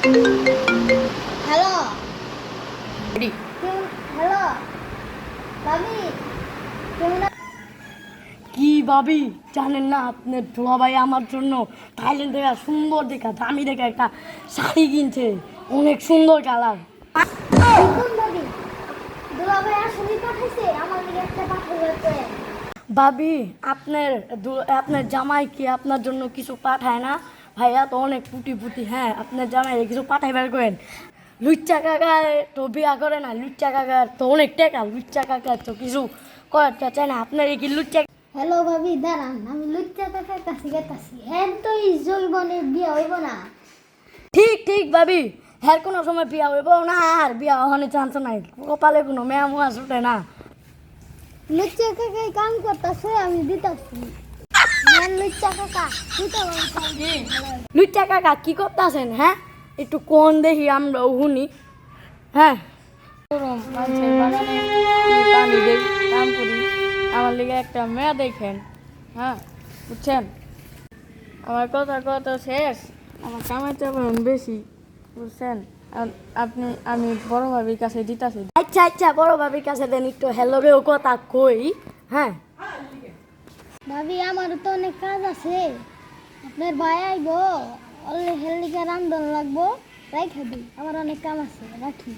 Hello ready? Hello ভাবি, কেমন কি ভাবি, জানেন না আপনার দুলাভাই আমার জন্য থাইল্যান্ড থেকে সুন্দর দেখা দামি দেখা একটা শাড়ি কিনছে, অনেক সুন্দর কালার। কোন ভাবি? দুলাভাই আসলে পাঠাইছে আমার দিকে একটা পাঠাইছে। ভাবি, আপনার জামাই কি আপনার জন্য কিছু পাঠায় না? ভাইয়া তো অনেক পুটি পুটি। হ্যাঁ, আপনার জামাই কিছু পাঠাই বের করেন। লুচ্চা কাকার তো বিয়া করে না, লুচ্চা কাকার তো অনেক টাকা, লুচ্চা কাকার তো কিছু করার চায় না। আপনার কি লুচ্চা? হ্যালো ভাবি, দাঁড়ান, আমি লুচ্চা কাকার কাছে গেতাছি। হ্যাঁ তো এই জৈবনের বিয়ে হইব না। ঠিক ঠিক ভাবি, হ্যাঁ কোনো সময় বিয়া হইব না, আর বিয়া হওয়ার চান্স নাই, কপালে কোনো মেয়া মুয়া ছুটে না। লুচ্চা কাকাই কাম করতেছে, আমি দিতাছি। ম্যান লুচ্চা কাকা দিতে লুচ্চা কাকা কি করতেছেন? হ্যাঁ, একটু কোন দেখি আমরা শুনি। হ্যাঁ, মানুষের বাগানে পানি দেই, কাম করি, আমার লিগে একটা মেয়ে দেখেন। হ্যাঁ, বুঝছেন? আমার কথা কথা শেষ, আমার কামাইতে পারেন বেশি, বুঝছেন? আমি বড় ভাবির কাছে দিতাছি। আচ্ছা আচ্ছা, বড় ভাবির কাছে দেন, একটু হ্যালোরেও কথা কই। হ্যাঁ, ভাবি, আমারও তো অনেক কাজ আছে। আপনার ভাই আইব, অল্লে হেলিকা রান্ধন লাগবো, রাইখা দিই, আমার অনেক কাম আছে, রাখি।